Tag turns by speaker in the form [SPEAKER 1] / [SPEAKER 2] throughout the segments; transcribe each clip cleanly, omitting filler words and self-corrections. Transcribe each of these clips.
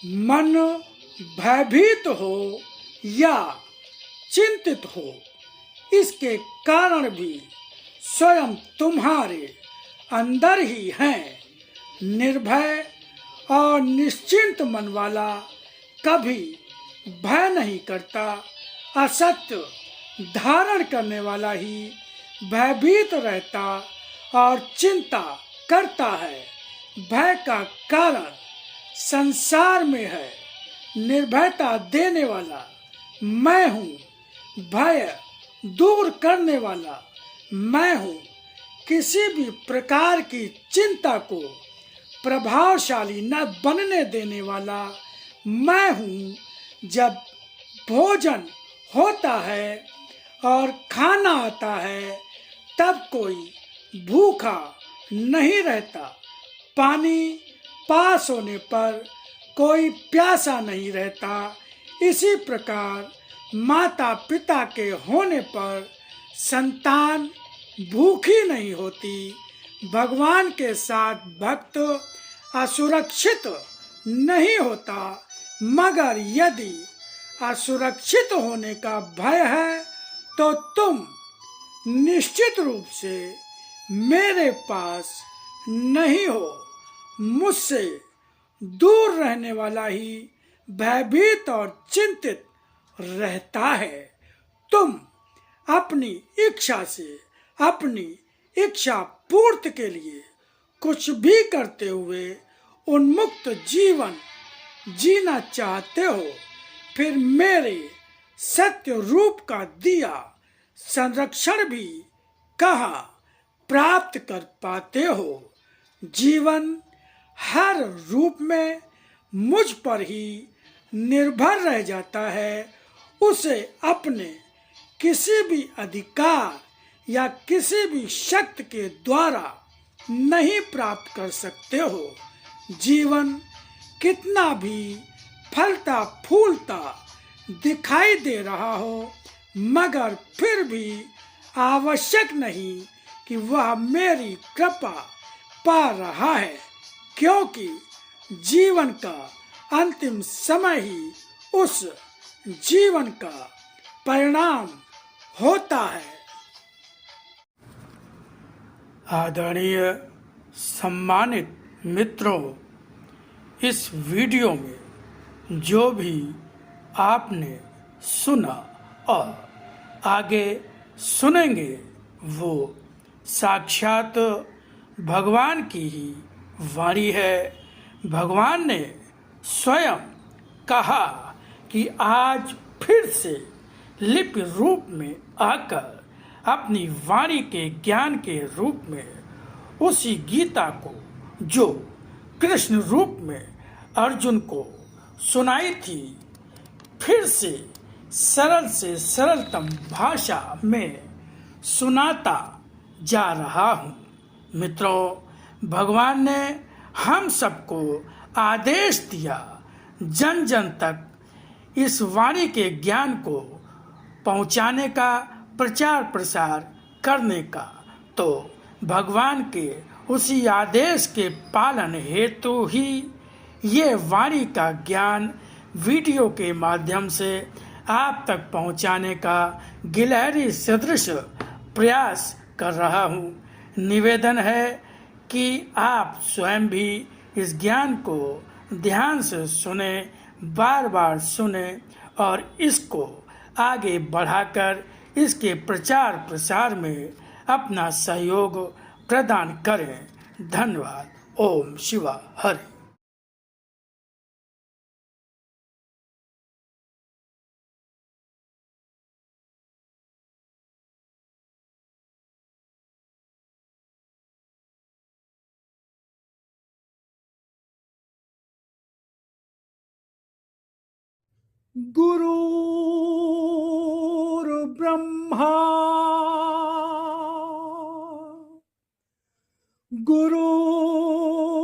[SPEAKER 1] मन भयभीत हो या चिंतित हो, इसके कारण भी स्वयं तुम्हारे अंदर ही हैं। निर्भय और निश्चिंत मन वाला कभी भय नहीं करता। असत्य धारण करने वाला ही भयभीत रहता और चिंता करता है। भय का कारण संसार में है। निर्भयता देने वाला मैं हूँ, भय दूर करने वाला मैं हूँ। किसी भी प्रकार की चिंता को प्रभावशाली न बनने देने वाला मैं हूँ। जब भोजन होता है और खाना आता है तब कोई भूखा नहीं रहता। पानी पास होने पर कोई प्यासा नहीं रहता। इसी प्रकार माता पिता के होने पर संतान भूखी नहीं होती। भगवान के साथ भक्त असुरक्षित नहीं होता, मगर यदि असुरक्षित होने का भय है तो तुम निश्चित रूप से मेरे पास नहीं हो। मुझसे दूर रहने वाला ही भयभीत और चिंतित रहता है। तुम अपनी इच्छा से अपनी इच्छा पूर्ति के लिए कुछ भी करते हुए उन्मुक्त जीवन जीना चाहते हो, फिर मेरे सत्य रूप का दिया संरक्षण भी कहाँ प्राप्त कर पाते हो। जीवन हर रूप में मुझ पर ही निर्भर रह जाता है। उसे अपने किसी भी अधिकार या किसी भी शक्ति के द्वारा नहीं प्राप्त कर सकते हो। जीवन कितना भी फलता फूलता दिखाई दे रहा हो, मगर फिर भी आवश्यक नहीं कि वह मेरी कृपा पा रहा है, क्योंकि जीवन का अंतिम समय ही उस जीवन का परिणाम होता है। आदरणीय सम्मानित मित्रों, इस वीडियो में जो भी आपने सुना और आगे सुनेंगे वो साक्षात भगवान की ही वाणी है। भगवान ने स्वयं कहा कि आज फिर से लिपि रूप में आकर अपनी वाणी के ज्ञान के रूप में उसी गीता को जो कृष्ण रूप में अर्जुन को सुनाई थी, फिर से सरलतम भाषा में सुनाता जा रहा हूँ। मित्रों, भगवान ने हम सबको आदेश दिया जन जन तक इस वाणी के ज्ञान को पहुँचाने का, प्रचार प्रसार करने का। तो भगवान के उसी आदेश के पालन हेतु ही ये वाणी का ज्ञान वीडियो के माध्यम से आप तक पहुंचाने का गिलहरी सदृश प्रयास कर रहा हूं। निवेदन है कि आप स्वयं भी इस ज्ञान को ध्यान से सुने, बार बार सुने और इसको आगे बढ़ाकर इसके प्रचार प्रसार में अपना सहयोग प्रदान करें। धन्यवाद। ओम शिवा हरि। गुरुर्ब्रह्मा गुरुर्विष्णु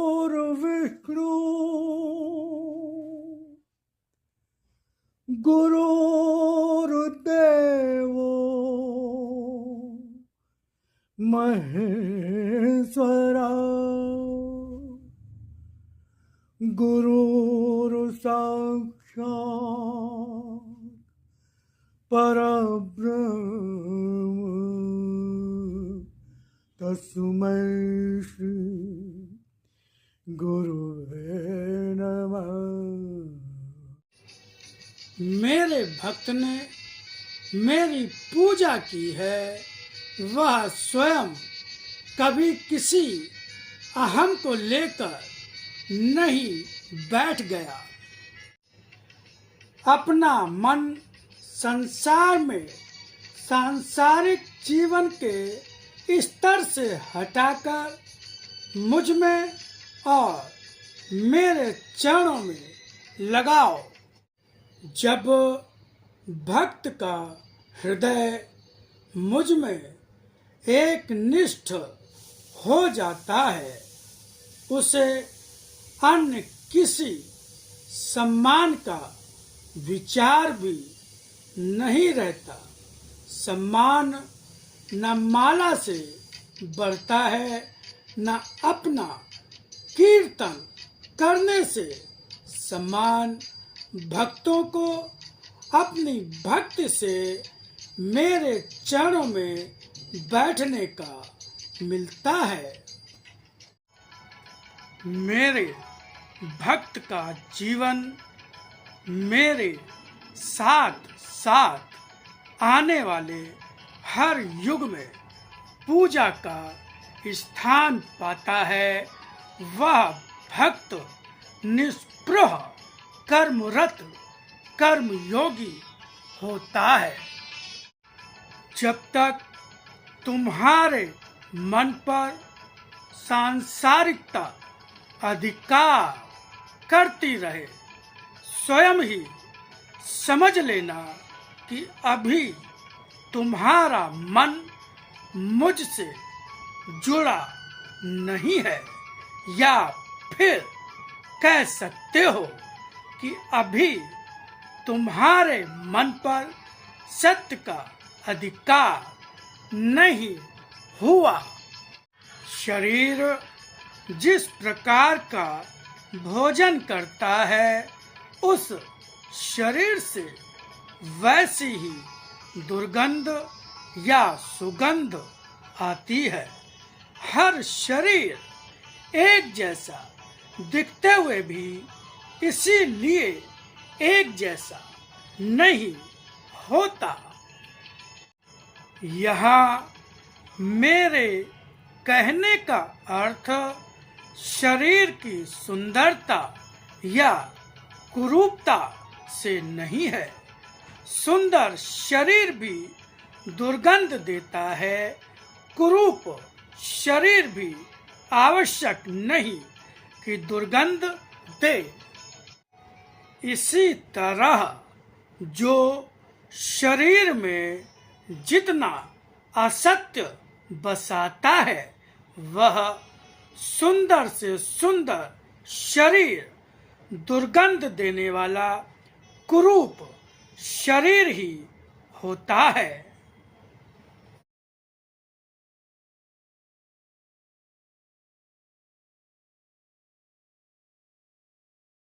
[SPEAKER 1] गुरुर्देवो महेश्वरा गुरुर्साक्षात् परब्रह्म तस्मै श्री गुरुवे नमः। मेरे भक्त ने मेरी पूजा की है, वह स्वयं कभी किसी अहम को लेकर नहीं बैठ गया। अपना मन संसार में सांसारिक जीवन के स्तर से हटाकर मुझ में और मेरे चरणों में लगाओ। जब भक्त का हृदय मुझ में एक निष्ठ हो जाता है, उसे अन्य किसी सम्मान का विचार भी नहीं रहता। सम्मान न माला से बढ़ता है, न अपना कीर्तन करने से। सम्मान भक्तों को अपनी भक्ति से मेरे चरणों में बैठने का मिलता है। मेरे भक्त का जीवन मेरे साथ साथ आने वाले हर युग में पूजा का स्थान पाता है। वह भक्त निष्पृह कर्मरत कर्मयोगी होता है। जब तक तुम्हारे मन पर सांसारिकता अधिकार करती रहे, स्वयं ही समझ लेना कि अभी तुम्हारा मन मुझसे जुड़ा नहीं है, या फिर कह सकते हो कि अभी तुम्हारे मन पर सत्य का अधिकार नहीं हुआ। शरीर जिस प्रकार का भोजन करता है, उस शरीर से वैसी ही दुर्गंध या सुगंध आती है। हर शरीर एक जैसा दिखते हुए भी इसीलिए एक जैसा नहीं होता। यहाँ मेरे कहने का अर्थ शरीर की सुंदरता या कुरूपता से नहीं है। सुंदर शरीर भी दुर्गंध देता है, कुरूप शरीर भी आवश्यक नहीं कि दुर्गंध दे। इसी तरह जो शरीर में जितना असत्य बसाता है, वह सुंदर से सुंदर शरीर दुर्गंध देने वाला कुरूप शरीर ही होता है।